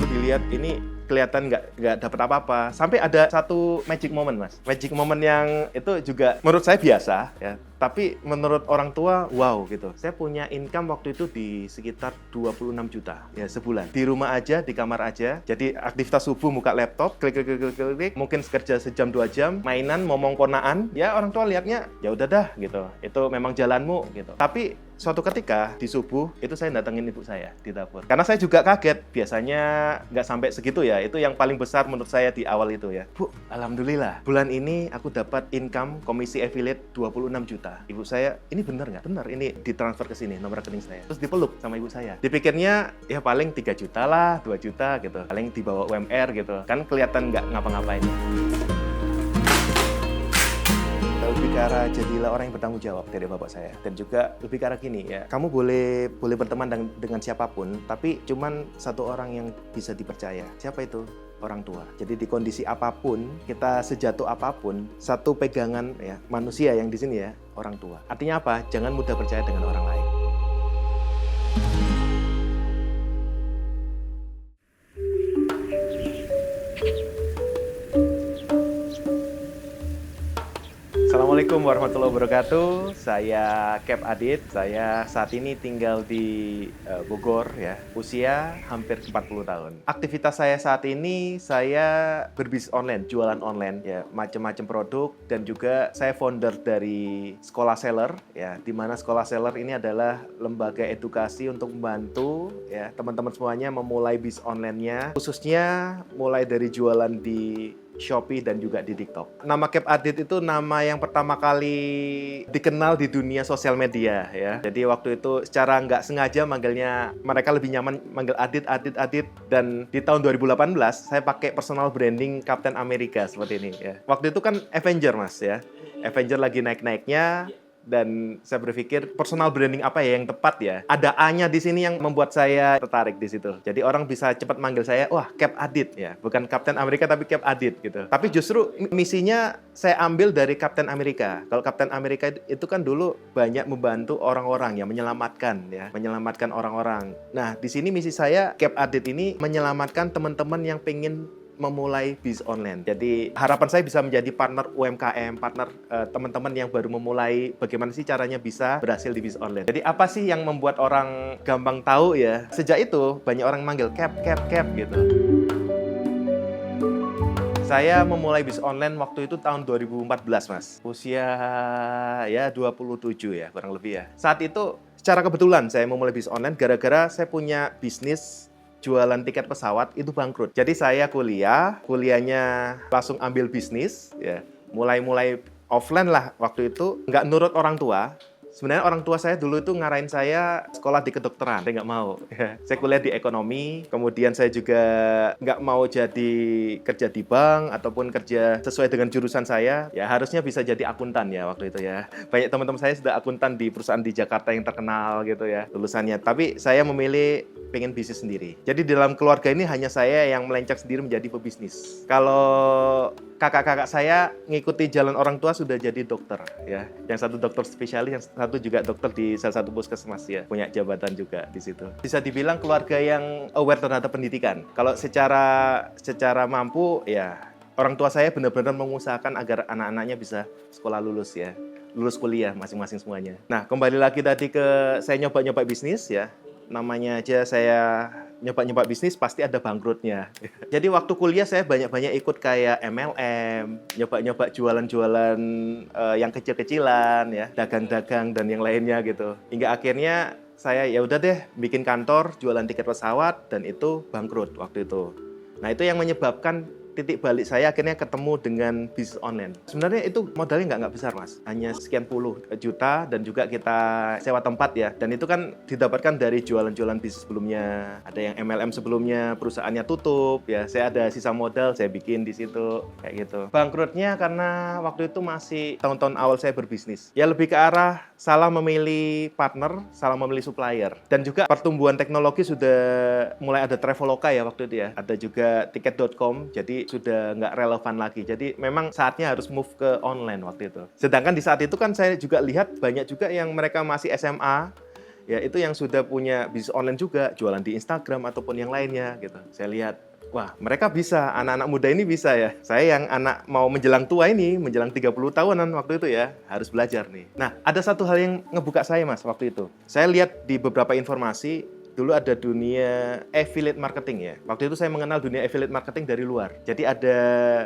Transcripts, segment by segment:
dulu dilihat ini kelihatan nggak dapat apa-apa. Sampai ada satu magic moment, Mas. Magic moment yang itu juga menurut saya biasa, ya. Tapi menurut orang tua, wow gitu. Saya punya income waktu itu di sekitar 26 juta ya sebulan. Di rumah aja, di kamar aja. Jadi aktivitas subuh buka laptop, klik. Mungkin kerja sejam 2 jam, mainan, momong konaan. Ya orang tua lihatnya, ya udah dah gitu. Itu memang jalanmu gitu. Tapi suatu ketika di subuh itu saya datengin ibu saya di dapur. Karena saya juga kaget. Biasanya nggak sampai segitu ya. Itu yang paling besar menurut saya di awal itu ya. Bu, alhamdulillah. Bulan ini aku dapat income komisi affiliate 26 juta. Ibu saya, ini benar nggak? Benar, ini ditransfer ke sini, nomor rekening saya. Terus dipeluk sama ibu saya. Dipikirnya, ya paling 3 juta lah, 2 juta gitu. Paling dibawa UMR gitu. Kan kelihatan nggak ngapa-ngapain. Lebih ke arah jadilah orang yang bertanggung jawab dari bapak saya. Dan juga lebih ke arah gini ya, kamu boleh berteman dengan siapapun, tapi cuman satu orang yang bisa dipercaya. Siapa itu? Orang tua. Jadi di kondisi apapun, kita sejatuh apapun, satu pegangan ya manusia yang di sini ya, orang tua. Artinya apa? Jangan mudah percaya dengan orang lain. Assalamualaikum warahmatullahi wabarakatuh. Saya Cap Adit. Saya saat ini tinggal di Bogor ya. Usia hampir 40 tahun. Aktivitas saya saat ini saya berbisnis online, jualan online ya, macam-macam produk dan juga saya founder dari Sekolah Seller ya, di mana Sekolah Seller ini adalah lembaga edukasi untuk membantu ya teman-teman semuanya memulai bisnis online-nya, khususnya mulai dari jualan di Shopee dan juga di TikTok. Nama Cap Adit itu nama yang pertama kali dikenal di dunia sosial media ya. Jadi waktu itu secara nggak sengaja manggilnya, mereka lebih nyaman manggil Adit. Dan di tahun 2018 saya pakai personal branding Captain America seperti ini ya. Waktu itu kan Avenger Mas ya. Avenger lagi naik-naiknya. Dan saya berpikir personal branding apa ya yang tepat ya. Ada A-nya di sini yang membuat saya tertarik di situ. Jadi orang bisa cepat manggil saya, wah Cap Adit ya, bukan Captain America tapi Cap Adit gitu. Tapi justru misinya saya ambil dari Captain America. Kalau Captain America itu kan dulu banyak membantu orang-orang ya, menyelamatkan orang-orang. Nah di sini misi saya Cap Adit ini menyelamatkan teman-teman yang pengen memulai bisnis online. Jadi harapan saya bisa menjadi partner UMKM, partner teman-teman yang baru memulai, bagaimana sih caranya bisa berhasil di bisnis online. Jadi apa sih yang membuat orang gampang tahu ya? Sejak itu banyak orang manggil Cap gitu. Saya memulai bisnis online waktu itu tahun 2014 Mas. Usia ya 27 ya kurang lebih ya. Saat itu secara kebetulan saya memulai bisnis online gara-gara saya punya bisnis jualan tiket pesawat itu bangkrut. Jadi saya kuliahnya langsung ambil bisnis ya. Mulai offline lah waktu itu, nggak nurut orang tua. Sebenarnya orang tua saya dulu itu ngarahin saya sekolah di kedokteran, saya nggak mau. Saya kuliah di ekonomi, kemudian saya juga nggak mau jadi kerja di bank ataupun kerja sesuai dengan jurusan saya. Ya harusnya bisa jadi akuntan ya waktu itu ya. Banyak teman-teman saya sudah akuntan di perusahaan di Jakarta yang terkenal gitu ya lulusannya. Tapi saya memilih pengen bisnis sendiri. Jadi di dalam keluarga ini hanya saya yang melenceng sendiri menjadi pebisnis. Kalau kakak-kakak saya ngikuti jalan orang tua sudah jadi dokter ya. Yang satu dokter spesialis, yang satu juga dokter di salah satu puskesmas ya. Punya jabatan juga di situ. Bisa dibilang keluarga yang aware terhadap pendidikan. Kalau secara mampu ya orang tua saya benar-benar mengusahakan agar anak-anaknya bisa sekolah lulus ya. Lulus kuliah masing-masing semuanya. Nah, kembali lagi tadi ke saya nyoba-nyoba bisnis ya. Namanya aja saya nyoba-nyoba bisnis pasti ada bangkrutnya. Jadi waktu kuliah saya banyak-banyak ikut kayak MLM, nyoba-nyoba jualan-jualan yang kecil-kecilan ya, dagang-dagang dan yang lainnya gitu. Hingga akhirnya saya ya udah deh bikin kantor jualan tiket pesawat dan itu bangkrut waktu itu. Nah, itu yang menyebabkan titik balik saya akhirnya ketemu dengan bisnis online. Sebenarnya itu modalnya nggak besar Mas, hanya sekian puluh juta dan juga kita sewa tempat ya. Dan itu kan didapatkan dari jualan-jualan bisnis sebelumnya. Ada yang MLM sebelumnya, perusahaannya tutup ya. Saya ada sisa modal, saya bikin di situ kayak gitu. Bangkrutnya karena waktu itu masih tahun-tahun awal saya berbisnis. Ya lebih ke arah salah memilih partner, salah memilih supplier. Dan juga pertumbuhan teknologi sudah mulai ada Traveloka ya waktu itu ya. Ada juga tiket.com, jadi sudah nggak relevan lagi. Jadi memang saatnya harus move ke online waktu itu. Sedangkan di saat itu kan saya juga lihat banyak juga yang mereka masih SMA, ya itu yang sudah punya bisnis online juga, jualan di Instagram ataupun yang lainnya gitu. Saya lihat, wah mereka bisa, anak-anak muda ini bisa ya. Saya yang anak mau menjelang tua ini, menjelang 30 tahunan waktu itu ya, harus belajar nih. Nah, ada satu hal yang ngebuka saya Mas waktu itu. Saya lihat di beberapa informasi, dulu ada dunia affiliate marketing ya. Waktu itu saya mengenal dunia affiliate marketing dari luar. Jadi ada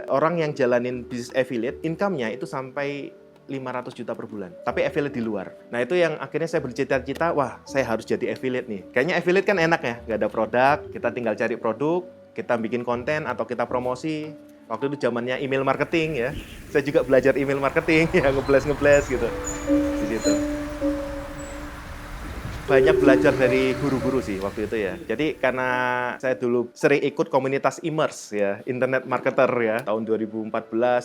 orang yang jalanin bisnis affiliate, income-nya itu sampai 500 juta per bulan. Tapi affiliate di luar. Nah itu yang akhirnya saya bercita-cita, wah saya harus jadi affiliate nih. Kayaknya affiliate kan enak ya, nggak ada produk, kita tinggal cari produk, kita bikin konten atau kita promosi. Waktu itu zamannya email marketing ya. Saya juga belajar email marketing ya, ngebles gitu. Di situ. Banyak belajar dari guru-guru sih waktu itu ya. Jadi karena saya dulu sering ikut komunitas Immerse ya, internet marketer ya, tahun 2014,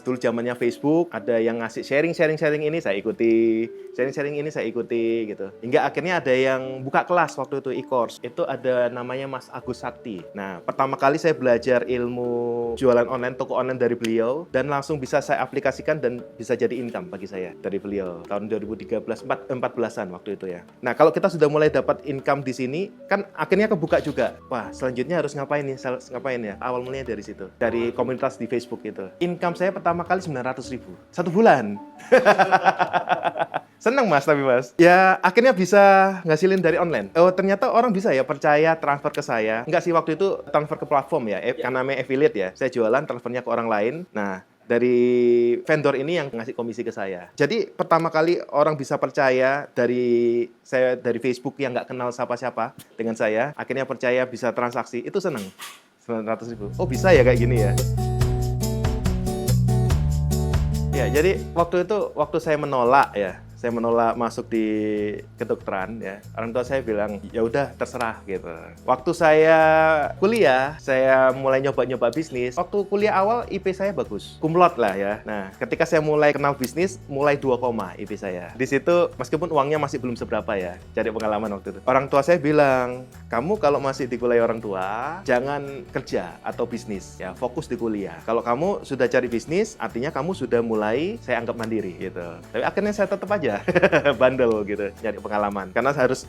dulu zamannya Facebook, ada yang ngasih sharing ini saya ikuti, sharing ini saya ikuti gitu. Hingga akhirnya ada yang buka kelas waktu itu e-course. Itu ada namanya Mas Agus Sakti. Nah, pertama kali saya belajar ilmu jualan online, toko online dari beliau dan langsung bisa saya aplikasikan dan bisa jadi income bagi saya dari beliau tahun 2013 14-an waktu itu ya. Nah, kalau kita sudah mulai dapat income di sini, kan akhirnya kebuka juga. Wah, selanjutnya harus ngapain nih? Ngapain ya? Awal mulanya dari situ. Dari komunitas di Facebook itu. Income saya pertama kali 900.000. 1 bulan. Seneng Mas, tapi Mas. Ya, akhirnya bisa ngasilin dari online. Oh, ternyata orang bisa ya percaya transfer ke saya. Enggak sih, waktu itu transfer ke platform ya. Karena namanya affiliate ya. Saya jualan, transfernya ke orang lain. Nah, dari vendor ini yang ngasih komisi ke saya. Jadi pertama kali orang bisa percaya dari Facebook yang nggak kenal siapa-siapa dengan saya, akhirnya percaya bisa transaksi, itu seneng. 900.000. Oh bisa ya kayak gini ya. Ya, jadi waktu saya menolak masuk di kedokteran ya. Orang tua saya bilang, ya udah terserah gitu. Waktu saya kuliah, saya mulai nyoba bisnis. Waktu kuliah awal IP saya bagus, cum laude lah ya. Nah, ketika saya mulai kenal bisnis, mulai 2, IP saya. Di situ meskipun uangnya masih belum seberapa ya, cari pengalaman waktu itu. Orang tua saya bilang, kamu kalau masih di kuliah orang tua, jangan kerja atau bisnis ya, fokus di kuliah. Kalau kamu sudah cari bisnis, artinya kamu sudah mulai saya anggap mandiri gitu. Tapi akhirnya saya tetap aja bandel gitu, nyari pengalaman. Karena harus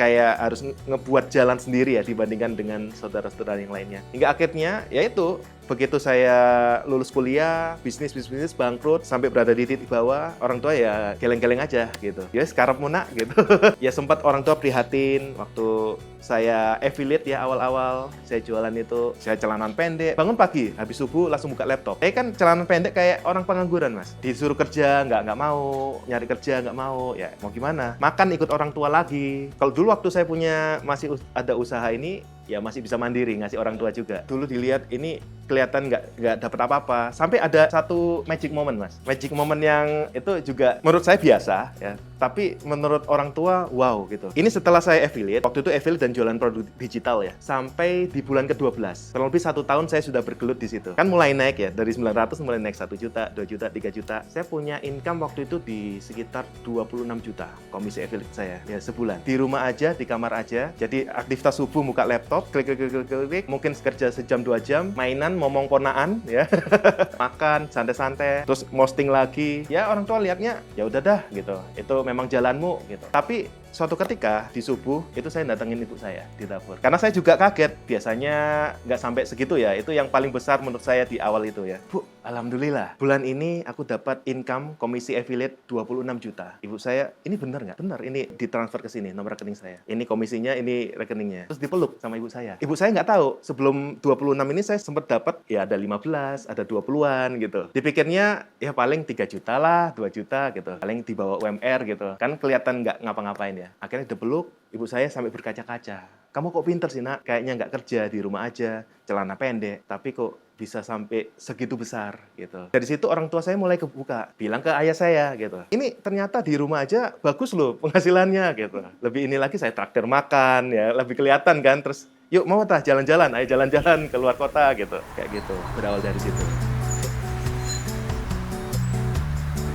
ngebuat jalan sendiri ya dibandingkan dengan saudara-saudara yang lainnya. Hingga akhirnya yaitu begitu saya lulus kuliah, bisnis bangkrut sampai berada di titik bawah, orang tua ya geleng-geleng aja gitu. Ya sekarang munak gitu. Ya sempat orang tua prihatin waktu saya affiliate ya awal-awal, saya jualan itu, saya celanan pendek, bangun pagi, habis subuh langsung buka laptop. Kan celanan pendek kayak orang pengangguran Mas, disuruh kerja nggak mau, nyari kerja nggak mau, ya mau gimana? Makan ikut orang tua lagi. Kalau dulu waktu saya masih ada usaha ini, ya masih bisa mandiri, ngasih orang tua juga. Dulu dilihat ini kelihatan nggak dapat apa-apa. Sampai ada satu magic moment Mas. Magic moment yang itu juga menurut saya biasa ya. Tapi menurut orang tua, wow gitu. Ini setelah saya affiliate, waktu itu affiliate dan jualan produk digital ya. Sampai di bulan ke-12. Kurang lebih 1 tahun saya sudah bergelut di situ. Kan mulai naik ya, dari 900 mulai naik 1 juta, 2 juta, 3 juta. Saya punya income waktu itu di sekitar 26 juta komisi affiliate saya ya sebulan. Di rumah aja, di kamar aja. Jadi aktivitas subuh buka laptop, klik, mungkin kerja sejam 2 jam, mainan, ngomong ponaan ya. Makan, santai-santai, terus posting lagi. Ya orang tua lihatnya, ya udah dah gitu. Itu memang jalanmu gitu. Tapi suatu ketika di subuh itu saya datengin ibu saya di dapur. Karena saya juga kaget, biasanya nggak sampai segitu ya. Itu yang paling besar menurut saya di awal itu ya. Bu, alhamdulillah bulan ini aku dapat income komisi affiliate 26 juta. Ibu saya, ini benar nggak? Benar, ini ditransfer ke sini nomor rekening saya. Ini komisinya, ini rekeningnya. Terus dipeluk sama ibu saya. Ibu saya nggak tahu, sebelum 26 ini saya sempat dapat ya ada 15, ada 20-an gitu. Dipikirnya ya paling 3 juta lah, 2 juta gitu. Paling dibawa UMR gitu. Kan kelihatan nggak ngapa-ngapain ya. Akhirnya dipeluk, ibu saya sampai berkaca-kaca. Kamu kok pinter sih nak? Kayaknya nggak kerja, di rumah aja, celana pendek. Tapi kok bisa sampai segitu besar gitu. Dari situ orang tua saya mulai kebuka. Bilang ke ayah saya gitu. Ini ternyata di rumah aja bagus loh penghasilannya gitu. Lebih ini lagi saya traktir makan ya. Lebih kelihatan kan. Terus yuk mau tah jalan-jalan, ayo jalan-jalan ke luar kota gitu. Kayak gitu. Berawal dari situ.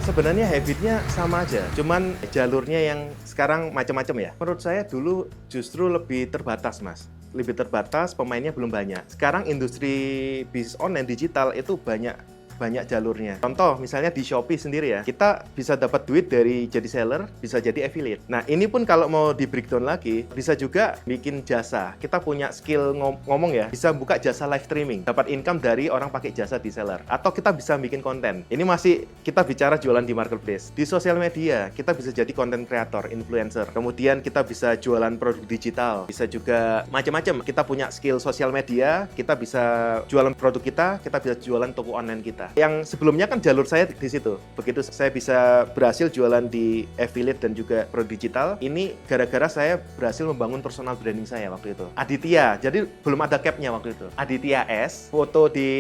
Sebenarnya habitnya sama aja, cuman jalurnya yang sekarang macam-macam ya. Menurut saya dulu justru lebih terbatas Mas. Lebih terbatas, pemainnya belum banyak. Sekarang industri bisnis online digital itu banyak banyak jalurnya. Contoh, misalnya di Shopee sendiri ya, kita bisa dapat duit dari jadi seller, bisa jadi affiliate. Nah, ini pun kalau mau di breakdown lagi, bisa juga bikin jasa. Kita punya skill ngomong ya, bisa buka jasa live streaming, dapat income dari orang pakai jasa di seller. Atau kita bisa bikin konten. Ini masih kita bicara jualan di marketplace. Di sosial media, kita bisa jadi content creator, influencer. Kemudian kita bisa jualan produk digital, bisa juga macam-macam. Kita punya skill sosial media, kita bisa jualan produk kita bisa jualan toko online kita. Yang sebelumnya kan jalur saya di situ. Begitu saya bisa berhasil jualan di affiliate dan juga produk digital, ini gara-gara saya berhasil membangun personal branding saya waktu itu. Aditya, jadi belum ada capnya waktu itu. Aditya S, foto di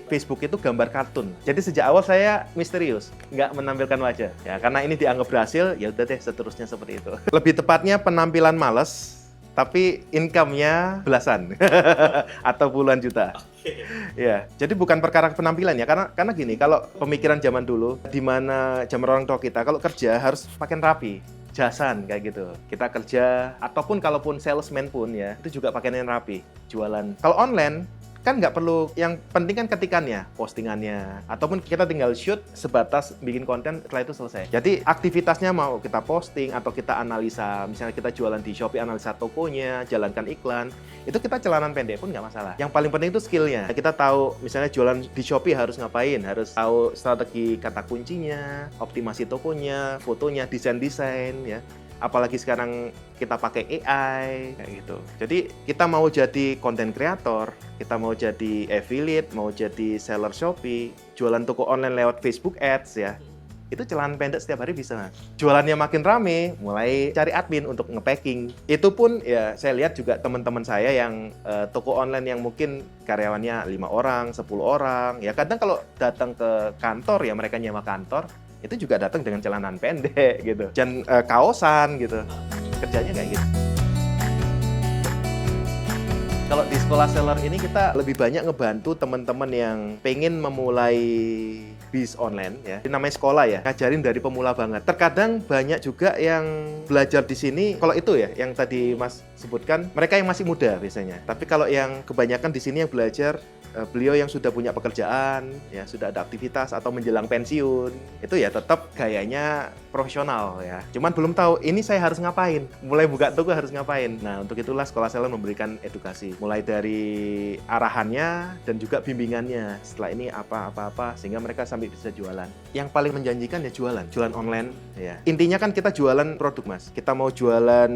Facebook itu gambar kartun. Jadi sejak awal saya misterius, nggak menampilkan wajah. Ya, karena ini dianggap berhasil, ya udah deh seterusnya seperti itu. Lebih tepatnya penampilan males, tapi income-nya belasan atau puluhan juta. Ya, jadi bukan perkara penampilan ya, karena gini, kalau pemikiran zaman dulu, di mana zaman orang tua kita, kalau kerja harus pakaian rapi, jasan kayak gitu. Kita kerja, ataupun kalaupun salesman pun ya, itu juga pakaian yang rapi, jualan. Kalau online, kan nggak perlu, yang penting kan ketikannya, postingannya, ataupun kita tinggal shoot sebatas bikin konten, setelah itu selesai. Jadi aktivitasnya mau kita posting atau kita analisa, misalnya kita jualan di Shopee, analisa tokonya, jalankan iklan, itu kita celanan pendek pun nggak masalah. Yang paling penting itu skillnya. Kita tahu misalnya jualan di Shopee harus ngapain, harus tahu strategi kata kuncinya, optimasi tokonya, fotonya, desain-desain ya. Apalagi sekarang kita pakai AI kayak gitu. Jadi kita mau jadi content creator, kita mau jadi affiliate, mau jadi seller Shopee, jualan toko online lewat Facebook Ads ya. Itu celahan pendek setiap hari bisa. Jualannya makin rame, mulai cari admin untuk nge-packing. Itu pun ya saya lihat juga teman-teman saya yang toko online yang mungkin karyawannya 5 orang, 10 orang. Ya kadang kalau datang ke kantor ya mereka nyewa kantor, itu juga datang dengan celahan pendek gitu, dan kaosan gitu, kerjanya kayak gitu. Kalau di sekolah seller ini kita lebih banyak ngebantu teman-teman yang pengen memulai bisnis online ya. Ini namanya sekolah ya, ngajarin dari pemula banget. Terkadang banyak juga yang belajar di sini, kalau itu ya yang tadi Mas sebutkan, mereka yang masih muda biasanya. Tapi kalau yang kebanyakan di sini yang belajar, beliau yang sudah punya pekerjaan, ya sudah ada aktivitas atau menjelang pensiun, itu ya tetap gayanya profesional ya. Cuman belum tahu ini saya harus ngapain, mulai buka toko harus ngapain. Nah untuk itulah sekolah seller memberikan edukasi, mulai dari arahannya dan juga bimbingannya. Setelah ini apa-apa sehingga mereka sampai bisa jualan. Yang paling menjanjikan ya jualan online ya. Intinya kan kita jualan produk Mas. Kita mau jualan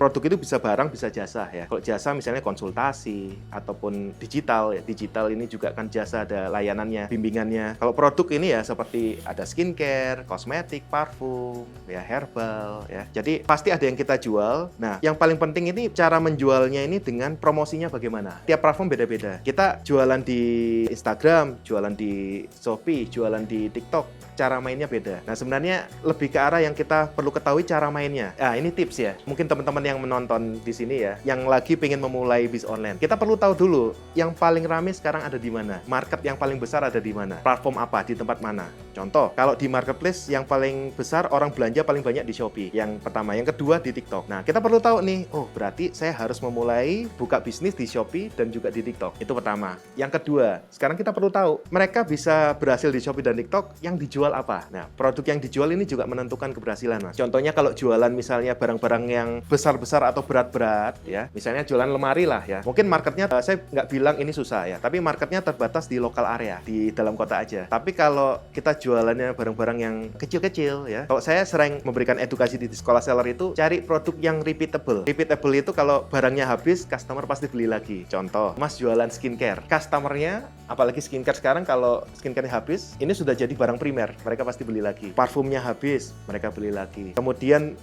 produk itu bisa barang, bisa jasa ya. Kalau jasa misalnya konsultasi ataupun digital ya. Digital ini juga kan jasa, ada layanannya, bimbingannya. Kalau produk ini ya seperti ada skincare, kosmetik, parfum, ya herbal ya. Jadi pasti ada yang kita jual. Nah, yang paling penting ini cara menjualnya ini dengan promosinya bagaimana. Tiap platform beda-beda. Kita jualan di Instagram, jualan di Shopee, jualan di TikTok, cara mainnya beda. Nah, sebenarnya lebih ke arah yang kita perlu ketahui cara mainnya. Nah, ini tips ya. Mungkin teman-teman yang menonton di sini ya, yang lagi pengen memulai bisnis online. Kita perlu tahu dulu yang paling ramai sekarang ada di mana? Market yang paling besar ada di mana? Platform apa? Di tempat mana? Contoh, kalau di marketplace yang paling besar orang belanja paling banyak di Shopee. Yang pertama, yang kedua di TikTok. Nah, kita perlu tahu nih, oh berarti saya harus memulai buka bisnis di Shopee dan juga di TikTok. Itu pertama. Yang kedua, sekarang kita perlu tahu, mereka bisa berhasil di Shopee dan TikTok yang dijual apa? Nah, produk yang dijual ini juga menentukan keberhasilan, Mas. Contohnya kalau jualan misalnya barang-barang yang besar-besar atau berat-berat ya, misalnya jualan lemari lah ya. Mungkin marketnya saya nggak bilang ini susah ya, tapi marketnya terbatas di lokal area, di dalam kota aja. Tapi kalau kita jualannya barang-barang yang kecil-kecil ya, kalau saya sering memberikan edukasi di sekolah seller itu, cari produk yang repeatable. Repeatable itu kalau barangnya habis, customer pasti beli lagi. Contoh, Mas jualan skincare. Customernya, apalagi skincare sekarang, kalau skincare habis, ini sudah jadi barang primer. Mereka pasti beli lagi. Parfumnya habis, mereka beli lagi. Kemudian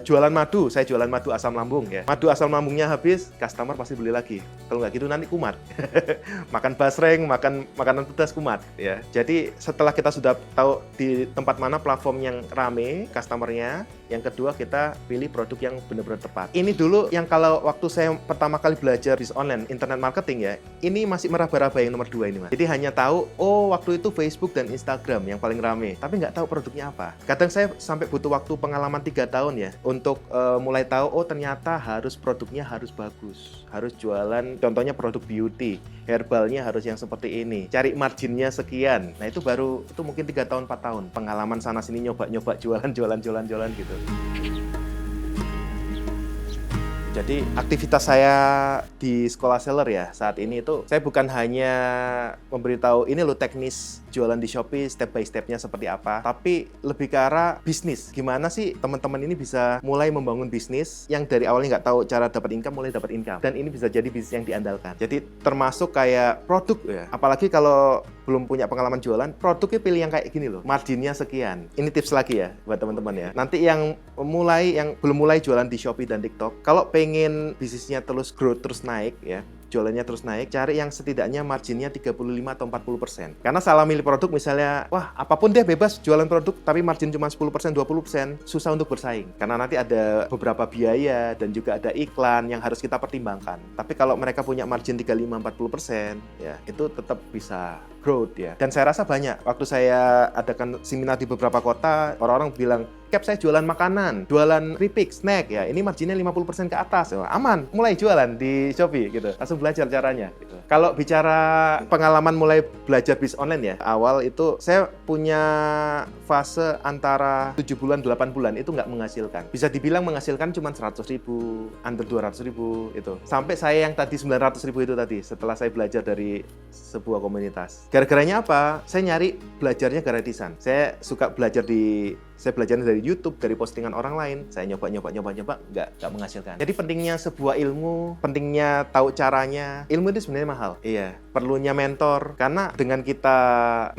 jualan madu. Saya jualan madu asam lambung ya. Madu asam lambungnya habis, customer pasti beli lagi. Kalau nggak gitu nanti kumat. Makan basreng, makan makanan pedas kumat ya. Jadi setelah kita sudah tahu di tempat mana platform yang rame customernya, yang kedua kita pilih produk yang benar-benar tepat. Ini dulu yang kalau waktu saya pertama kali belajar bisnis online, internet marketing ya, ini masih meraba-raba yang nomor 2 ini Mas. Jadi hanya tahu, oh waktu itu Facebook dan Instagram yang paling rame, tapi nggak tahu produknya apa. Kadang saya sampai butuh waktu pengalaman 3 tahun ya, untuk mulai tahu, oh ternyata produknya harus bagus, harus jualan, contohnya produk beauty, herbalnya harus yang seperti ini, cari marginnya sekian. Nah itu mungkin 3 tahun 4 tahun pengalaman sana sini, nyoba jualan gitu. Jadi aktivitas saya di sekolah seller ya saat ini itu saya bukan hanya memberitahu ini loh teknis jualan di Shopee step by stepnya seperti apa, tapi lebih ke arah bisnis. Gimana sih teman-teman ini bisa mulai membangun bisnis yang dari awalnya nggak tahu cara dapat income, mulai dapat income, dan ini bisa jadi bisnis yang diandalkan. Jadi termasuk kayak produk ya, apalagi kalau belum punya pengalaman jualan, produknya pilih yang kayak gini loh, marginnya sekian. Ini tips lagi ya buat teman-teman ya. Nanti yang belum mulai jualan di Shopee dan TikTok, kalau pengen bisnisnya terus growth, terus naik ya, jualannya terus naik, cari yang setidaknya marginnya 35 atau 40%. Karena salah milih produk misalnya, wah apapun deh bebas jualan produk, tapi margin cuma 10%, 20%, susah untuk bersaing. Karena nanti ada beberapa biaya dan juga ada iklan yang harus kita pertimbangkan. Tapi kalau mereka punya margin 35-40%, ya itu tetap bisa growth ya. Dan saya rasa banyak, waktu saya adakan seminar di beberapa kota, orang-orang bilang, Cap, saya jualan makanan, jualan keripik, snack ya, ini marginnya 50% ke atas, ya, aman, mulai jualan di Shopee gitu, langsung belajar caranya gitu. Kalau bicara pengalaman mulai belajar bisnis online ya, awal itu saya punya fase antara 7 bulan, 8 bulan itu nggak menghasilkan. Bisa dibilang menghasilkan cuma 100.000, under 200.000 itu. Sampai saya yang tadi 900.000 itu tadi, setelah saya belajar dari sebuah komunitas. Gara-garanya apa? Saya nyari belajarnya gratisan. Saya suka belajar belajarnya dari YouTube, dari postingan orang lain. Saya nyoba, nggak menghasilkan. Jadi pentingnya sebuah ilmu, pentingnya tahu caranya. Ilmu itu sebenarnya mahal. Iya, perlunya mentor. Karena dengan kita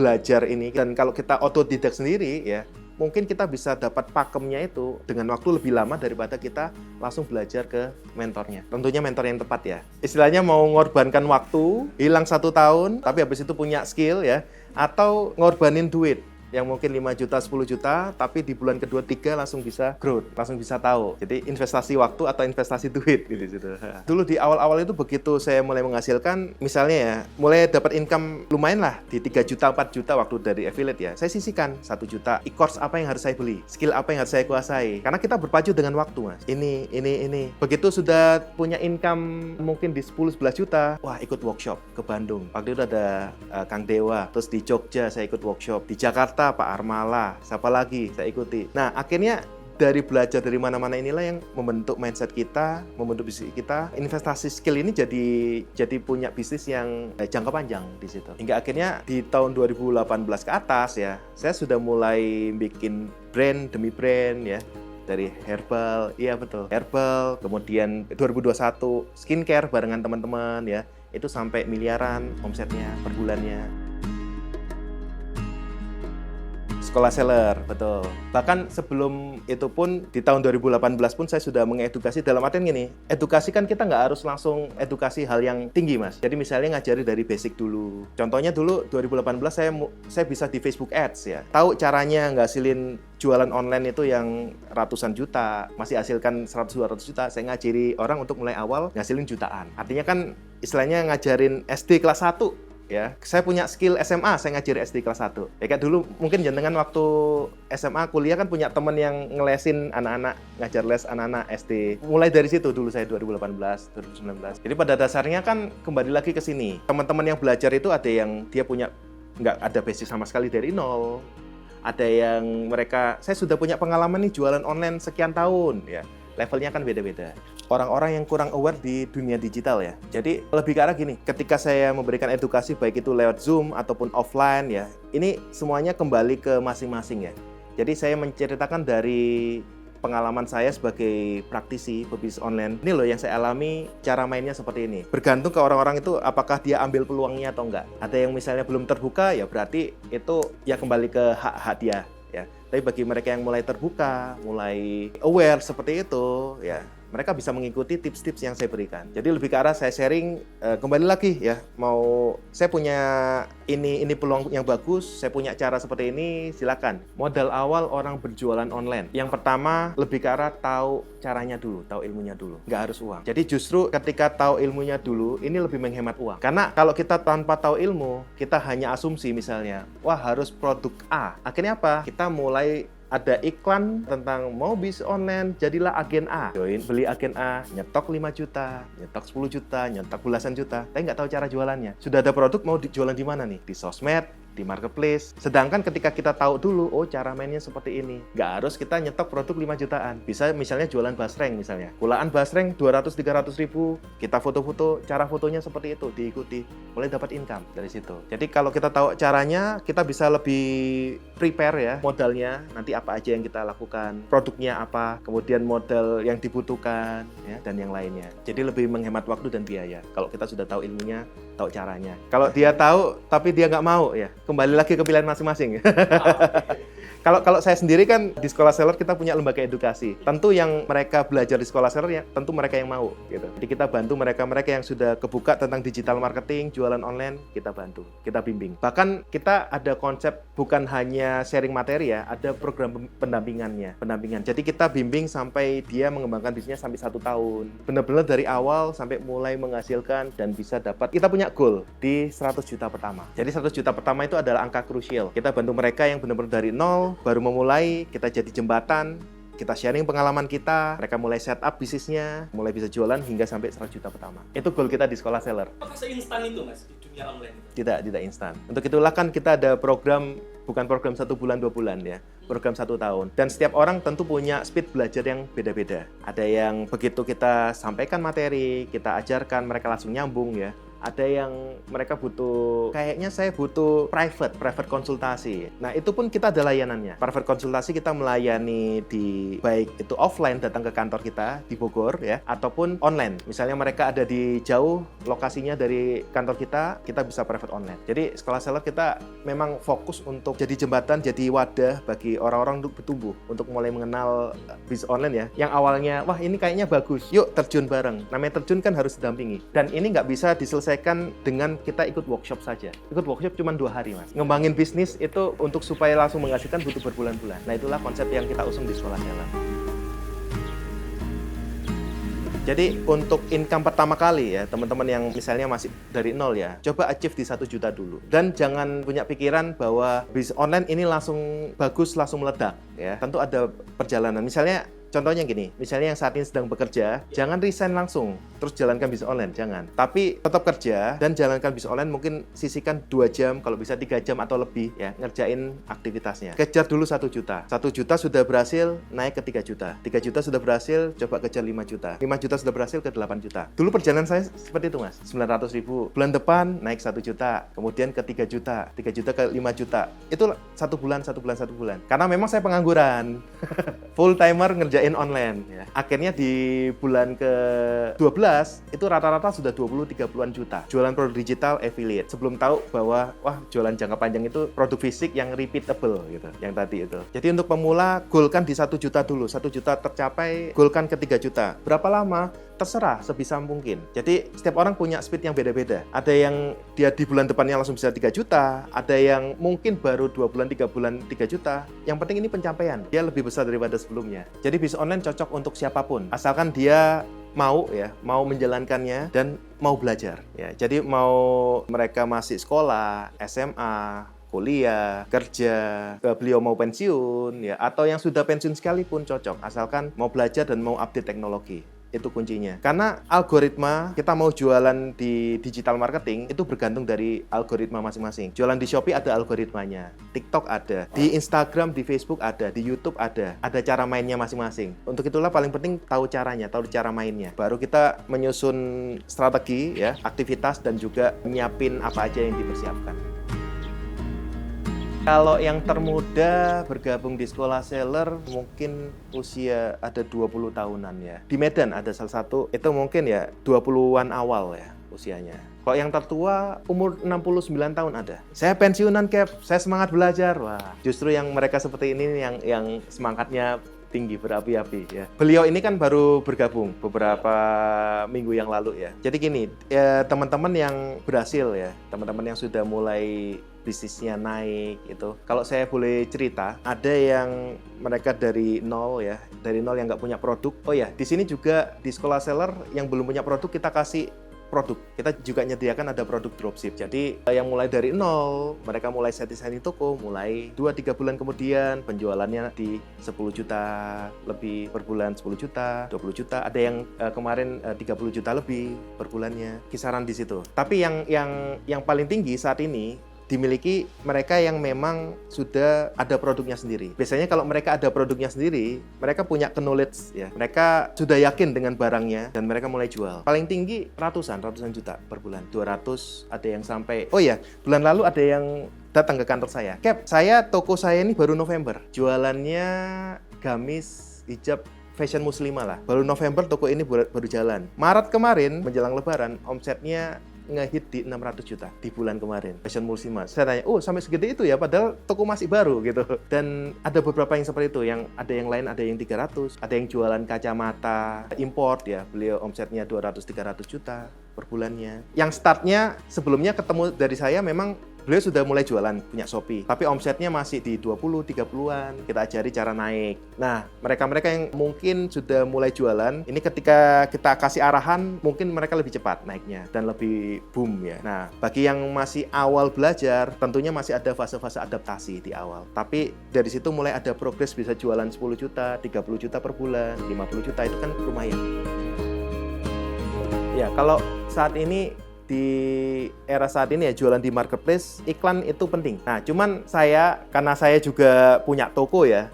belajar ini, dan kalau kita otodidak sendiri ya, mungkin kita bisa dapat pakemnya itu dengan waktu lebih lama daripada kita langsung belajar ke mentornya. Tentunya mentor yang tepat ya. Istilahnya mau mengorbankan waktu, hilang 1 tahun, tapi habis itu punya skill ya, atau ngorbanin duit yang mungkin 5 juta, 10 juta, tapi di bulan kedua, 3 langsung bisa growth, langsung bisa tahu. Jadi investasi waktu atau investasi duit gitu. Dulu di awal-awal itu begitu saya mulai menghasilkan, misalnya ya, mulai dapat income lumayan lah di 3 juta, 4 juta waktu dari affiliate ya. Saya sisihkan 1 juta, e-course apa yang harus saya beli, skill apa yang harus saya kuasai. Karena kita berpacu dengan waktu Mas. Ini. Begitu sudah punya income mungkin di 10-11 juta, wah ikut workshop ke Bandung. Waktu itu ada Kang Dewa, terus di Jogja saya ikut workshop, di Jakarta Pak Armala, siapa lagi saya ikuti. Nah, akhirnya dari belajar dari mana-mana inilah yang membentuk mindset kita, membentuk bisnis kita. Investasi skill ini jadi punya bisnis yang jangka panjang di situ. Hingga akhirnya di tahun 2018 ke atas ya, saya sudah mulai bikin brand demi brand ya. Dari herbal, iya betul, herbal, kemudian 2021 skincare barengan teman-teman ya, itu sampai miliaran omsetnya per bulannya. Sekolah seller, betul. Bahkan sebelum itu pun, di tahun 2018 pun saya sudah mengedukasi, dalam artian gini, edukasi kan kita nggak harus langsung edukasi hal yang tinggi, Mas. Jadi misalnya ngajari dari basic dulu. Contohnya dulu 2018 saya bisa di Facebook Ads ya. Tahu caranya ngasilin jualan online itu yang ratusan juta, masih hasilkan 100-200 juta, saya ngajari orang untuk mulai awal ngasilin jutaan. Artinya kan istilahnya ngajarin SD kelas 1. Ya, saya punya skill SMA, saya ngajari SD kelas 1. Ya kayak dulu mungkin jenengan waktu SMA kuliah kan punya teman yang ngelesin anak-anak, ngajar les anak-anak SD. Mulai dari situ dulu saya 2018, 2019. Jadi pada dasarnya kan kembali lagi ke sini. Teman-teman yang belajar itu ada yang dia punya nggak ada basic sama sekali dari nol. Ada yang saya sudah punya pengalaman nih jualan online sekian tahun ya. Levelnya kan beda-beda. Orang-orang yang kurang aware di dunia digital ya. Jadi lebih ke arah gini, ketika saya memberikan edukasi baik itu lewat Zoom ataupun offline ya, ini semuanya kembali ke masing-masing ya. Jadi saya menceritakan dari pengalaman saya sebagai praktisi pebisnis online. Ini loh yang saya alami, cara mainnya seperti ini. Bergantung ke orang-orang itu apakah dia ambil peluangnya atau enggak. Ada yang misalnya belum terbuka ya berarti itu ya kembali ke hak-hak dia ya. Tapi bagi mereka yang mulai terbuka, mulai aware seperti itu ya, mereka bisa mengikuti tips-tips yang saya berikan. Jadi lebih ke arah saya sharing, kembali lagi ya, mau saya punya ini peluang yang bagus, saya punya cara seperti ini, silakan. Modal awal orang berjualan online, yang pertama lebih ke arah tahu caranya dulu, tahu ilmunya dulu, nggak harus uang. Jadi justru ketika tahu ilmunya dulu, ini lebih menghemat uang. Karena kalau kita tanpa tahu ilmu, kita hanya asumsi misalnya, wah harus produk A. Akhirnya apa? Kita mulai ada iklan tentang mau bisnis online, jadilah agen A. Join, beli agen A, nyetok 5 juta, nyetok 10 juta, nyetok belasan juta. Tapi nggak tahu cara jualannya. Sudah ada produk, mau dijualan di mana nih? Di sosmed, di marketplace. Sedangkan ketika kita tahu dulu, oh cara mainnya seperti ini. Nggak harus kita nyetok produk 5 jutaan. Bisa misalnya jualan basreng misalnya. Kulaan basreng 200-300 ribu. Kita foto-foto, cara fotonya seperti itu, diikuti. Mulai dapat income dari situ. Jadi kalau kita tahu caranya, kita bisa lebih prepare ya modalnya. Nanti apa aja yang kita lakukan, produknya apa, kemudian modal yang dibutuhkan, ya, dan yang lainnya. Jadi lebih menghemat waktu dan biaya. Kalau kita sudah tahu ilmunya, tahu caranya. Kalau dia tahu, tapi dia nggak mau, ya kembali lagi ke pilihan masing-masing. Kalau saya sendiri kan di Sekolah Seller kita punya lembaga edukasi. Tentu yang mereka belajar di Sekolah Seller ya tentu mereka yang mau gitu. Jadi kita bantu mereka yang sudah kebuka tentang digital marketing, jualan online, kita bantu, kita bimbing. Bahkan kita ada konsep bukan hanya sharing materi ya, ada program pendampingan. Jadi kita bimbing sampai dia mengembangkan bisnisnya sampai 1 tahun. Benar-benar dari awal sampai mulai menghasilkan dan bisa dapat. Kita punya goal di 100 juta pertama. Jadi 100 juta pertama itu adalah angka krusial. Kita bantu mereka yang benar-benar dari nol, baru memulai, kita jadi jembatan, kita sharing pengalaman kita, mereka mulai setup bisnisnya, mulai bisa jualan hingga sampai 100 juta pertama. Itu goal kita di Sekolah Seller. Apakah seinstan itu Mas di dunia online? Tidak instan. Untuk itulah kan kita ada program, bukan program 1 bulan 2 bulan ya, program 1 tahun. Dan setiap orang tentu punya speed belajar yang beda-beda. Ada yang begitu kita sampaikan materi, kita ajarkan, mereka langsung nyambung ya. Ada yang mereka butuh, kayaknya saya butuh private konsultasi. Nah, itu pun kita ada layanannya. Private konsultasi kita melayani di baik itu offline datang ke kantor kita di Bogor ya, ataupun online. Misalnya mereka ada di jauh lokasinya dari kantor kita bisa private online. Jadi Sekolah Seller kita memang fokus untuk jadi jembatan, jadi wadah bagi orang-orang untuk bertumbuh, untuk mulai mengenal bisnis online ya. Yang awalnya, wah ini kayaknya bagus, yuk terjun bareng. Namanya terjun kan harus didampingi. Dan ini nggak bisa diselesaikan dengan kita ikut workshop saja. Ikut workshop cuma 2 hari, Mas. Ngembangin bisnis itu untuk supaya langsung menghasilkan butuh berbulan-bulan. Nah, itulah konsep yang kita usung di Sekolah Seller. Jadi untuk income pertama kali ya, teman-teman yang misalnya masih dari nol ya, coba achieve di 1 juta dulu. Dan jangan punya pikiran bahwa bisnis online ini langsung bagus, langsung meledak ya. Tentu ada perjalanan. Misalnya contohnya gini, misalnya yang saat ini sedang bekerja, jangan resign langsung, terus jalankan bisnis online, jangan. Tapi tetap kerja dan jalankan bisnis online, mungkin sisihkan 2 jam, kalau bisa 3 jam atau lebih ya, ngerjain aktivitasnya. Kejar dulu 1 juta. 1 juta sudah berhasil, naik ke 3 juta. 3 juta sudah berhasil, coba kejar 5 juta. 5 juta sudah berhasil ke 8 juta. Dulu perjalanan saya seperti itu, Mas. 900 ribu. Bulan depan naik 1 juta, kemudian ke 3 juta. 3 juta ke 5 juta. Itu 1 bulan. Karena memang saya pengangguran. Full timer ngerjain online ya. Akhirnya di bulan ke-12 itu rata-rata sudah 20-30-an juta. Jualan produk digital affiliate. Sebelum tahu bahwa wah jualan jangka panjang itu produk fisik yang repeatable gitu. Yang tadi itu. Jadi untuk pemula goalkan di 1 juta dulu. 1 juta tercapai, goalkan ke 3 juta. Berapa lama? Terserah sebisa mungkin. Jadi setiap orang punya speed yang beda-beda. Ada yang dia di bulan depannya langsung bisa 3 juta, ada yang mungkin baru 2 bulan, 3 bulan 3 juta. Yang penting ini pencapaian. Dia lebih besar daripada sebelumnya. Jadi bisnis online cocok untuk siapapun. Asalkan dia mau menjalankannya dan mau belajar ya. Jadi mau mereka masih sekolah, SMA, kuliah, kerja, beliau mau pensiun ya, atau yang sudah pensiun sekalipun cocok, asalkan mau belajar dan mau update teknologi. Itu kuncinya. Karena algoritma, kita mau jualan di digital marketing, itu bergantung dari algoritma masing-masing. Jualan di Shopee ada algoritmanya, TikTok ada, di Instagram, di Facebook ada, di YouTube ada cara mainnya masing-masing. Untuk itulah paling penting tahu caranya, tahu cara mainnya. Baru kita menyusun strategi, ya, aktivitas, dan juga nyiapin apa aja yang dipersiapkan. Kalau yang termuda bergabung di Sekolah Seller mungkin usia ada 20 tahunan ya. Di Medan ada salah satu, itu mungkin ya 20-an awal ya usianya. Kalau yang tertua umur 69 tahun ada. Saya pensiunan, Cap, saya semangat belajar. Wah, justru yang mereka seperti ini yang semangatnya tinggi, berapi-api ya. Beliau ini kan baru bergabung beberapa minggu yang lalu ya. Jadi gini, ya, teman-teman yang berhasil ya, teman-teman yang sudah mulai bisnisnya naik itu. Kalau saya boleh cerita, ada yang mereka dari nol ya, dari nol yang nggak punya produk. Oh ya, di sini juga di Sekolah Seller yang belum punya produk kita kasih produk. Kita juga menyediakan ada produk dropship. Jadi yang mulai dari nol, mereka mulai setting toko, mulai 2-3 bulan kemudian penjualannya di 10 juta lebih per bulan, 10 juta, 20 juta. Ada yang kemarin 30 juta lebih per bulannya. Kisaran di situ. Tapi yang paling tinggi saat ini dimiliki mereka yang memang sudah ada produknya sendiri. Biasanya kalau mereka ada produknya sendiri, mereka punya knowledge ya. Mereka sudah yakin dengan barangnya dan mereka mulai jual. Paling tinggi ratusan juta per bulan. 200, ada yang sampai. Oh ya, bulan lalu ada yang datang ke kantor saya. Cap, toko saya ini baru November. Jualannya gamis, hijab, fashion muslimah lah. Baru November toko ini baru jalan. Maret kemarin menjelang lebaran omsetnya ngehit di 600 juta di bulan kemarin. Fashion muslimah. Saya tanya, oh sampai segede itu ya, padahal toko masih baru gitu. Dan ada beberapa yang seperti itu, yang ada yang lain ada yang 300, ada yang jualan kacamata import ya, beliau omsetnya 200-300 juta per bulannya. Yang startnya sebelumnya ketemu dari saya memang beliau sudah mulai jualan, punya Shopee. Tapi omsetnya masih di 20-30-an. Kita ajari cara naik. Nah, mereka-mereka yang mungkin sudah mulai jualan, ini ketika kita kasih arahan, mungkin mereka lebih cepat naiknya dan lebih boom ya. Nah, bagi yang masih awal belajar, tentunya masih ada fase-fase adaptasi di awal. Tapi dari situ mulai ada progres, bisa jualan 10 juta, 30 juta per bulan, 50 juta, itu kan lumayan. Ya, kalau saat ini di era saat ini ya, jualan di marketplace, iklan itu penting. Nah, cuman karena saya juga punya toko ya,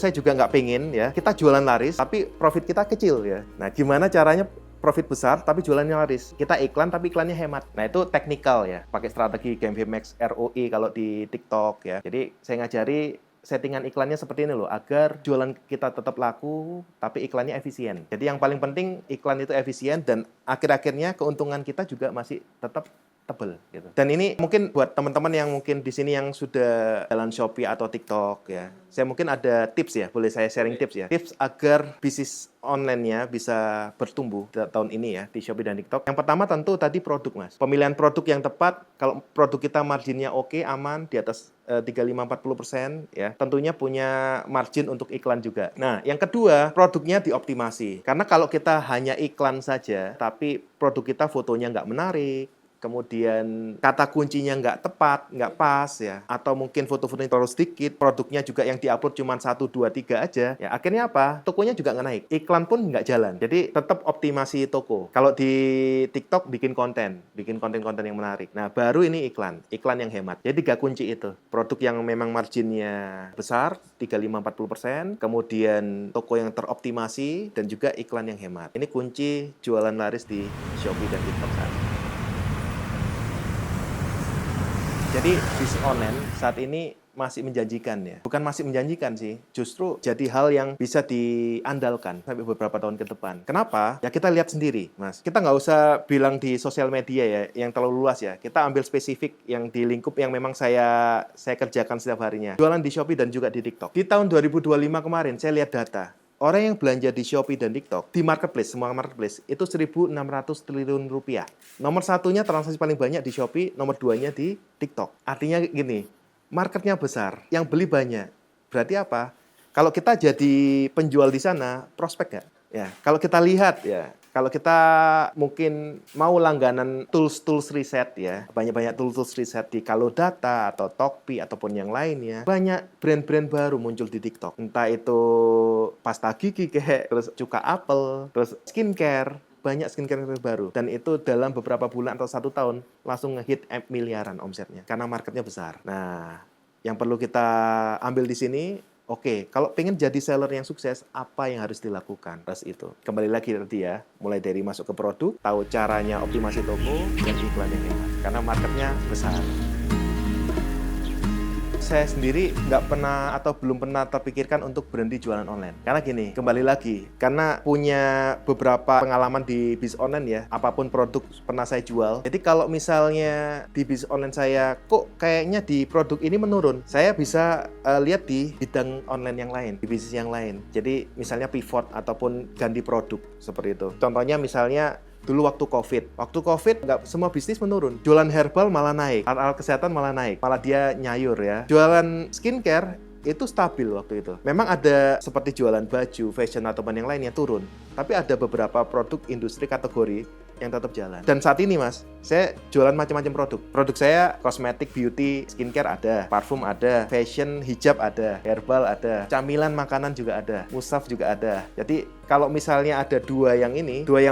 saya juga nggak pengen ya, kita jualan laris, tapi profit kita kecil ya. Nah, gimana caranya profit besar, tapi jualannya laris? Kita iklan, tapi iklannya hemat. Nah, itu teknikal ya, pakai strategi GMV ROI kalau di TikTok ya. Jadi, saya ngajari settingan iklannya seperti ini loh, agar jualan kita tetap laku, tapi iklannya efisien. Jadi yang paling penting iklan itu efisien dan akhir-akhirnya keuntungan kita juga masih tetap tebal gitu. Dan ini mungkin buat teman-teman yang mungkin di sini yang sudah jalan Shopee atau TikTok ya. Saya mungkin ada tips ya, boleh saya sharing tips ya. Tips agar bisnis online-nya bisa bertumbuh tahun ini ya di Shopee dan TikTok. Yang pertama tentu tadi produk, Mas. Pemilihan produk yang tepat, kalau produk kita marginnya oke, aman, di atas 35-40% ya, tentunya punya margin untuk iklan juga. Nah, yang kedua, produknya dioptimasi. Karena kalau kita hanya iklan saja, tapi produk kita fotonya nggak menarik, kemudian kata kuncinya nggak tepat, nggak pas ya, atau mungkin foto-fotonya terlalu sedikit, produknya juga yang diupload cuma 1, 2, 3 aja, ya akhirnya apa? Tokonya juga nggak naik, iklan pun nggak jalan. Jadi tetap optimasi toko. Kalau di TikTok bikin konten-konten yang menarik. Nah, baru ini iklan yang hemat. Jadi 3 kunci itu. Produk yang memang marginnya besar, 35-40%, kemudian toko yang teroptimasi, dan juga iklan yang hemat. Ini kunci jualan laris di Shopee dan TikTok saat ini. Jadi bisnis online saat ini masih menjanjikan ya. Bukan masih menjanjikan sih, justru jadi hal yang bisa diandalkan sampai beberapa tahun ke depan. Kenapa? Ya kita lihat sendiri, Mas. Kita nggak usah bilang di sosial media ya, yang terlalu luas ya. Kita ambil spesifik yang di lingkup yang memang saya kerjakan setiap harinya. Jualan di Shopee dan juga di TikTok. Di tahun 2025 kemarin, saya lihat data. Orang yang belanja di Shopee dan TikTok, di marketplace, semua marketplace, itu 1.600 triliun rupiah. Nomor satunya transaksi paling banyak di Shopee, nomor 2-nya di TikTok. Artinya gini, marketnya besar, yang beli banyak. Berarti apa? Kalau kita jadi penjual di sana, prospek nggak? Ya, kalau kita lihat ya, kalau kita mungkin mau langganan tools riset ya, banyak-banyak tools riset di Kalodata atau Tokpi ataupun yang lainnya, banyak brand-brand baru muncul di TikTok. Entah itu pasta gigi kayak, terus cuka apel, terus skincare, banyak skincare baru. Dan itu dalam beberapa bulan atau 1 tahun langsung ngehit miliaran omsetnya karena marketnya besar. Nah, yang perlu kita ambil di sini, oke, kalau pengen jadi seller yang sukses, apa yang harus dilakukan? Terus itu. Kembali lagi tadi ya, mulai dari masuk ke produk, tahu caranya optimasi toko, dan iklan yang hemat. Karena marketnya besar. saya sendiri nggak pernah atau belum pernah terpikirkan untuk berhenti jualan online. Karena gini, kembali lagi, karena punya beberapa pengalaman di bisnis online ya, apapun produk pernah saya jual. Jadi kalau misalnya di bisnis online saya, kok kayaknya di produk ini menurun, saya bisa lihat di bidang online yang lain, di bisnis yang lain. Jadi misalnya pivot ataupun ganti produk seperti itu. Contohnya misalnya dulu waktu COVID nggak semua bisnis menurun. Jualan herbal malah naik, alat-alat kesehatan malah naik, malah dia nyayur ya. Jualan skincare itu stabil waktu itu. Memang ada seperti jualan baju, fashion ataupun yang lainnya turun. Tapi ada beberapa produk industri kategori yang tetap jalan. Dan saat ini Mas, saya jualan macam-macam produk. Produk saya kosmetik, beauty, skincare ada, parfum ada, fashion, hijab ada, herbal ada, camilan makanan juga ada, musaf juga ada. Jadi kalau misalnya ada dua yang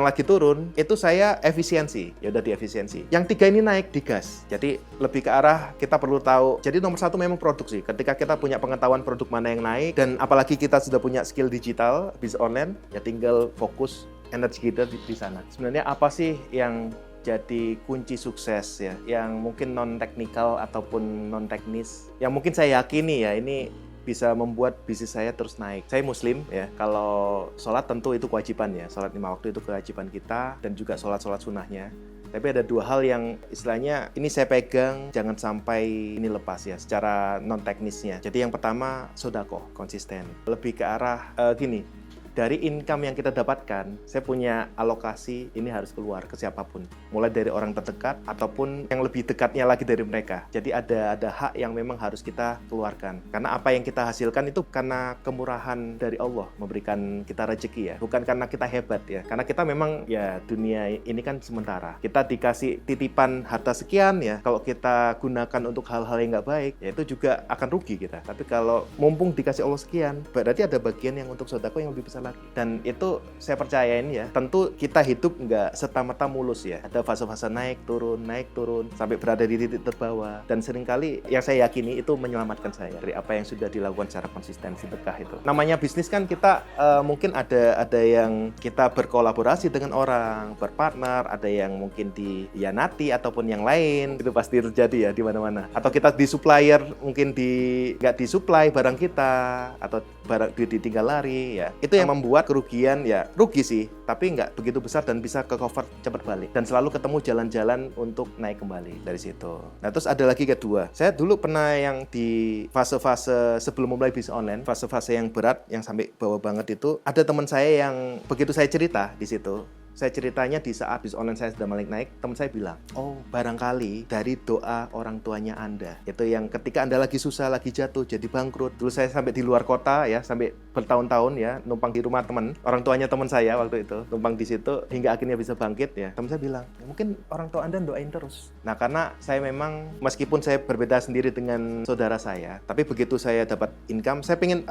lagi turun, itu saya efisiensi. Ya udah diefisiensi. Yang tiga ini naik digas. Jadi lebih ke arah kita perlu tahu. Jadi nomor satu memang produksi. Ketika kita punya pengetahuan produk mana yang naik, dan apalagi kita sudah punya skill digital, bisnis online, ya tinggal fokus energi kita di sana. Sebenarnya apa sih yang jadi kunci sukses ya, yang mungkin non teknikal ataupun non teknis, yang mungkin saya yakini ya ini bisa membuat bisnis saya terus naik. Saya Muslim ya, kalau sholat tentu itu kewajiban ya, sholat 5 waktu itu kewajiban kita, dan juga sholat sunnahnya. Tapi ada dua hal yang istilahnya ini saya pegang, jangan sampai ini lepas ya secara non teknisnya. Jadi yang pertama sodaqoh, konsisten. Lebih ke arah gini. Dari income yang kita dapatkan, saya punya alokasi ini harus keluar ke siapapun. Mulai dari orang terdekat ataupun yang lebih dekatnya lagi dari mereka. Jadi ada hak yang memang harus kita keluarkan. Karena apa yang kita hasilkan itu karena kemurahan dari Allah memberikan kita rezeki ya. Bukan karena kita hebat ya. Karena kita memang ya dunia ini kan sementara. Kita dikasih titipan harta sekian ya. Kalau kita gunakan untuk hal-hal yang nggak baik, ya itu juga akan rugi kita. Tapi kalau mumpung dikasih Allah sekian, berarti ada bagian yang untuk sedekah yang lebih besar lagi. Dan itu saya percayain ya, tentu kita hidup nggak serta-merta mulus ya. Ada fase-fase naik turun sampai berada di titik terbawah. Dan seringkali yang saya yakini itu menyelamatkan saya dari apa yang sudah dilakukan secara konsisten sedekah itu. Namanya bisnis kan kita mungkin ada yang kita berkolaborasi dengan orang, berpartner, ada yang mungkin dihianati ataupun yang lain. Itu pasti terjadi ya di mana-mana. Atau kita di supplier mungkin nggak disuplai barang kita atau barang ditinggal lari ya. Itu yang membuat kerugian ya rugi sih, tapi nggak begitu besar dan bisa ke cover cepat balik dan selalu ketemu jalan-jalan untuk naik kembali dari situ. Nah terus ada lagi kedua, saya dulu pernah yang di fase-fase sebelum mulai bisnis online, fase-fase yang berat yang sampai bawah banget itu, ada teman saya yang begitu saya cerita di situ. Saya ceritanya di saat bisnis online saya sudah mulai naik, teman saya bilang, oh barangkali dari doa orang tuanya Anda. Itu yang ketika Anda lagi susah, lagi jatuh, jadi bangkrut. Dulu saya sampai di luar kota ya, sampai bertahun-tahun ya, numpang di rumah teman. Orang tuanya teman saya waktu itu, numpang di situ, hingga akhirnya bisa bangkit ya. Teman saya bilang, mungkin orang tua Anda doain terus. Nah karena saya memang, meskipun saya berbeda sendiri dengan saudara saya, tapi begitu saya dapat income, saya pengen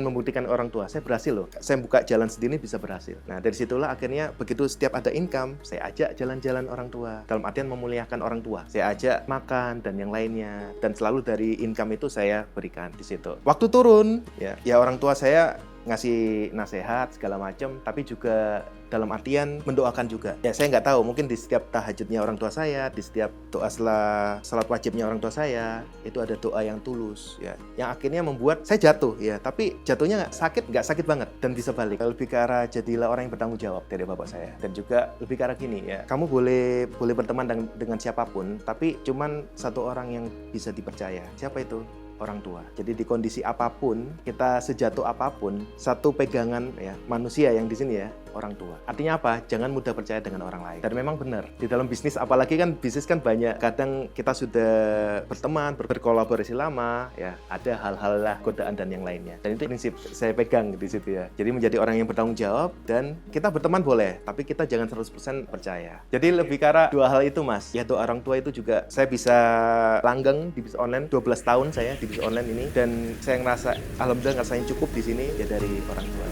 membuktikan orang tua, saya berhasil loh. Saya buka jalan sendiri bisa berhasil. Nah dari situlah akhirnya begitu setiap ada income, saya ajak jalan-jalan orang tua. Dalam artian memuliakan orang tua. Saya ajak makan dan yang lainnya. Dan selalu dari income itu saya berikan di situ. Waktu turun, ya orang tua saya ngasih nasihat segala macam, tapi juga dalam artian mendoakan juga. Ya saya nggak tahu, mungkin di setiap tahajudnya orang tua saya, di setiap doa setelah salat wajibnya orang tua saya, itu ada doa yang tulus ya, yang akhirnya membuat saya jatuh ya, tapi jatuhnya nggak sakit banget dan bisa balik. Lebih ke arah jadilah orang yang bertanggung jawab dari bapak saya. Dan juga lebih ke arah gini ya, kamu boleh berteman dengan siapapun, tapi cuman satu orang yang bisa dipercaya. Siapa itu? Orang tua. Jadi di kondisi apapun, kita sejatuh apapun, satu pegangan ya manusia yang di sini ya, orang tua. Artinya apa? Jangan mudah percaya dengan orang lain. Dan memang benar. Di dalam bisnis, apalagi kan bisnis kan banyak. Kadang kita sudah berteman, berkolaborasi lama, ya ada hal-hal lah, godaan dan yang lainnya. Dan itu prinsip saya pegang di situ ya. Jadi menjadi orang yang bertanggung jawab dan kita berteman boleh, tapi kita jangan 100% percaya. Jadi lebih ke arah dua hal itu Mas. Ya doa orang tua itu juga saya bisa langgeng di bisnis online 12 tahun saya di bisnis online ini, dan saya ngerasa alhamdulillah ngerasain cukup di sini ya dari orang tua.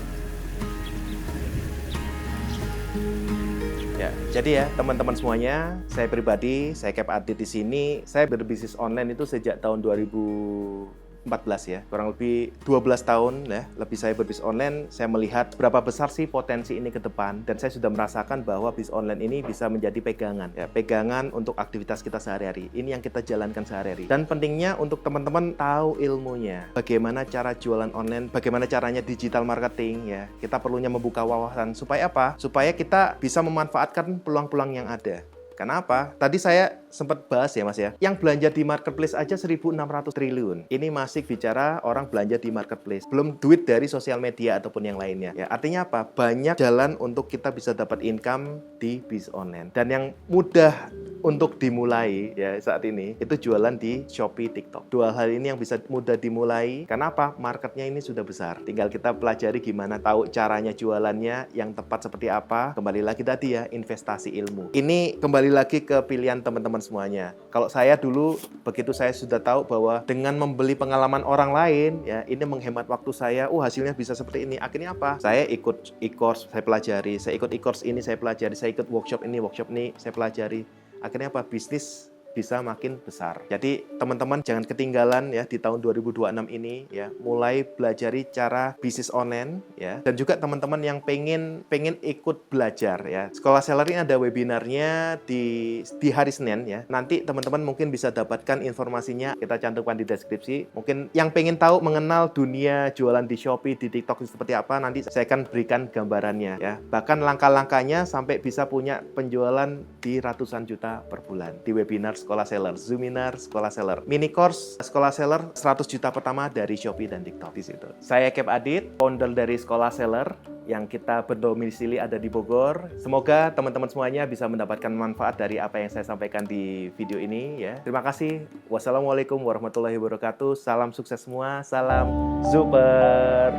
Ya, jadi ya teman-teman semuanya, saya pribadi, saya Cap Adit di sini, saya berbisnis online itu sejak tahun 2012 ya, kurang lebih 12 tahun ya, lebih saya berbisnis online, saya melihat berapa besar sih potensi ini ke depan, dan saya sudah merasakan bahwa bisnis online ini bisa menjadi pegangan ya, pegangan untuk aktivitas kita sehari-hari. Ini yang kita jalankan sehari-hari. Dan pentingnya untuk teman-teman tahu ilmunya, bagaimana cara jualan online, bagaimana caranya digital marketing ya. Kita perlunya membuka wawasan supaya apa? Supaya kita bisa memanfaatkan peluang-peluang yang ada. Kenapa? Tadi saya sempat bahas ya Mas ya, yang belanja di marketplace aja 1.600 triliun. Ini masih bicara orang belanja di marketplace, belum duit dari sosial media ataupun yang lainnya. Ya, artinya apa? Banyak jalan untuk kita bisa dapat income di bisnis online. Dan yang mudah untuk dimulai ya saat ini itu jualan di Shopee, TikTok. Dua hal ini yang bisa mudah dimulai. Kenapa? Marketnya ini sudah besar. Tinggal kita pelajari gimana, tahu caranya jualannya yang tepat seperti apa. Kembali lagi tadi ya, investasi ilmu. Ini kembali lagi ke pilihan teman-teman semuanya. Kalau saya dulu, begitu saya sudah tahu bahwa dengan membeli pengalaman orang lain, ya ini menghemat waktu saya, hasilnya bisa seperti ini. Akhirnya apa? Saya ikut e-course, saya pelajari. Saya ikut e-course ini, saya pelajari. Saya ikut workshop ini, saya pelajari. Akhirnya apa? Bisnis bisa makin besar. Jadi teman-teman jangan ketinggalan ya di tahun 2026 ini ya, mulai belajari cara bisnis online ya. Dan juga teman-teman yang pengen ikut belajar ya. Sekolah Seller ini ada webinarnya di hari Senin ya. Nanti teman-teman mungkin bisa dapatkan informasinya, kita cantumkan di deskripsi. Mungkin yang pengen tahu mengenal dunia jualan di Shopee, di TikTok seperti apa, nanti saya akan berikan gambarannya ya. Bahkan langkah-langkahnya sampai bisa punya penjualan di ratusan juta per bulan di webinar Sekolah Seller, Zoominar Sekolah Seller, mini course Sekolah Seller 100 juta pertama dari Shopee dan TikTok di situ. Saya Kep Adit, founder dari Sekolah Seller yang kita berdomisili ada di Bogor. Semoga teman-teman semuanya bisa mendapatkan manfaat dari apa yang saya sampaikan di video ini ya. Terima kasih. Wassalamualaikum warahmatullahi wabarakatuh. Salam sukses semua. Salam super.